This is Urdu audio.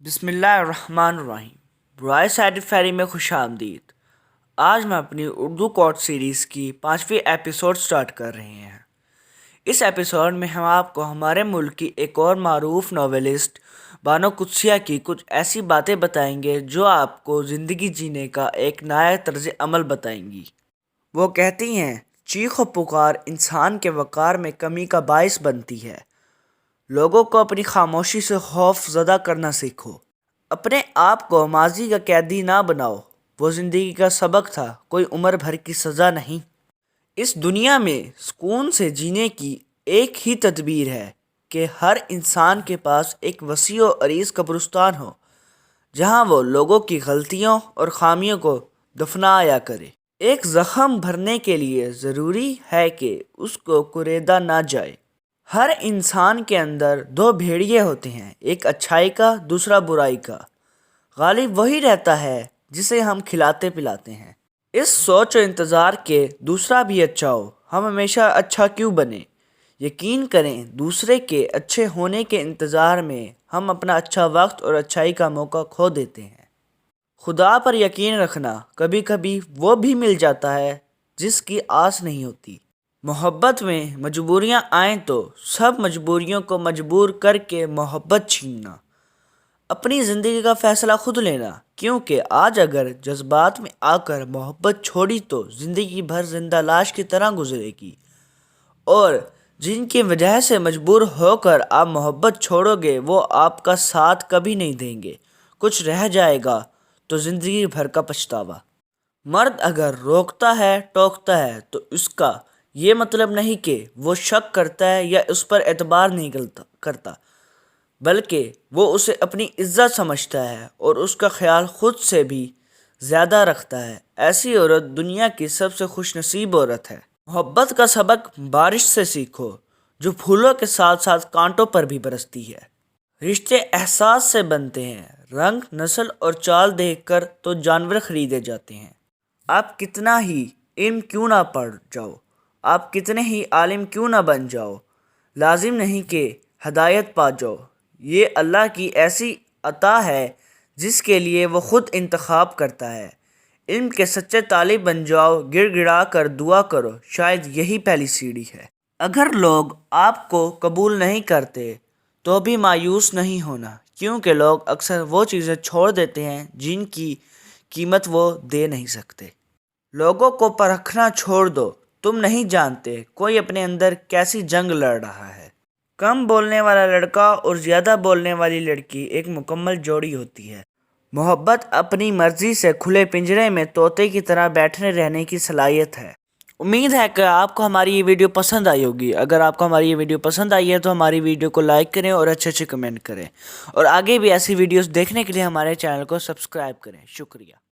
بسم اللہ الرحمن الرحیم۔ برائے سائڈ فیری میں خوش آمدید۔ آج میں اپنی اردو کوٹ سیریز کی 5ویں ایپیسوڈ سٹارٹ کر رہے ہیں۔ اس ایپیسوڈ میں ہم آپ کو ہمارے ملک کی ایک اور معروف ناولسٹ بانو قدسیہ کی کچھ ایسی باتیں بتائیں گے جو آپ کو زندگی جینے کا ایک نیا طرز عمل بتائیں گی۔ وہ کہتی ہیں، چیخ و پکار انسان کے وقار میں کمی کا باعث بنتی ہے۔ لوگوں کو اپنی خاموشی سے خوف زدہ کرنا سیکھو۔ اپنے آپ کو ماضی کا قیدی نہ بناؤ۔ وہ زندگی کا سبق تھا، کوئی عمر بھر کی سزا نہیں۔ اس دنیا میں سکون سے جینے کی ایک ہی تدبیر ہے کہ ہر انسان کے پاس ایک وسیع و عریض قبرستان ہو جہاں وہ لوگوں کی غلطیوں اور خامیوں کو دفنایا کرے۔ ایک زخم بھرنے کے لیے ضروری ہے کہ اس کو کریدا نہ جائے۔ ہر انسان کے اندر دو بھیڑیے ہوتے ہیں، ایک اچھائی کا، دوسرا برائی کا۔ غالب وہی رہتا ہے جسے ہم کھلاتے پلاتے ہیں۔ اس سوچ و انتظار کے دوسرا بھی اچھا ہو، ہم ہمیشہ اچھا کیوں بنیں؟ یقین کریں، دوسرے کے اچھے ہونے کے انتظار میں ہم اپنا اچھا وقت اور اچھائی کا موقع کھو دیتے ہیں۔ خدا پر یقین رکھنا، کبھی کبھی وہ بھی مل جاتا ہے جس کی آس نہیں ہوتی۔ محبت میں مجبوریاں آئیں تو سب مجبوریوں کو مجبور کر کے محبت چھیننا۔ اپنی زندگی کا فیصلہ خود لینا، کیونکہ آج اگر جذبات میں آ کر محبت چھوڑی تو زندگی بھر زندہ لاش کی طرح گزرے گی، اور جن کی وجہ سے مجبور ہو کر آپ محبت چھوڑو گے وہ آپ کا ساتھ کبھی نہیں دیں گے۔ کچھ رہ جائے گا تو زندگی بھر کا پچھتاوا۔ مرد اگر روکتا ہے، ٹوکتا ہے تو اس کا یہ مطلب نہیں کہ وہ شک کرتا ہے یا اس پر اعتبار نہیں کرتا، بلکہ وہ اسے اپنی عزت سمجھتا ہے اور اس کا خیال خود سے بھی زیادہ رکھتا ہے۔ ایسی عورت دنیا کی سب سے خوش نصیب عورت ہے۔ محبت کا سبق بارش سے سیکھو، جو پھولوں کے ساتھ ساتھ کانٹوں پر بھی برستی ہے۔ رشتے احساس سے بنتے ہیں، رنگ، نسل اور چال دیکھ کر تو جانور خریدے جاتے ہیں۔ آپ کتنا ہی علم کیوں نہ پڑھ جاؤ، آپ کتنے ہی عالم کیوں نہ بن جاؤ، لازم نہیں کہ ہدایت پا جاؤ۔ یہ اللہ کی ایسی عطا ہے جس کے لیے وہ خود انتخاب کرتا ہے۔ علم کے سچے طالب بن جاؤ، گڑ گڑا کر دعا کرو، شاید یہی پہلی سیڑھی ہے۔ اگر لوگ آپ کو قبول نہیں کرتے تو بھی مایوس نہیں ہونا، کیونکہ لوگ اکثر وہ چیزیں چھوڑ دیتے ہیں جن کی قیمت وہ دے نہیں سکتے۔ لوگوں کو پرکھنا چھوڑ دو، تم نہیں جانتے کوئی اپنے اندر کیسی جنگ لڑ رہا ہے۔ کم بولنے والا لڑکا اور زیادہ بولنے والی لڑکی ایک مکمل جوڑی ہوتی ہے۔ محبت اپنی مرضی سے کھلے پنجرے میں طوطے کی طرح بیٹھنے رہنے کی صلاحیت ہے۔ امید ہے کہ آپ کو ہماری یہ ویڈیو پسند آئی ہوگی۔ اگر آپ کو ہماری یہ ویڈیو پسند آئی ہے تو ہماری ویڈیو کو لائک کریں اور اچھے کمنٹ کریں، اور آگے بھی ایسی ویڈیوز دیکھنے کے لیے ہمارے چینل کو سبسکرائب کریں۔ شکریہ۔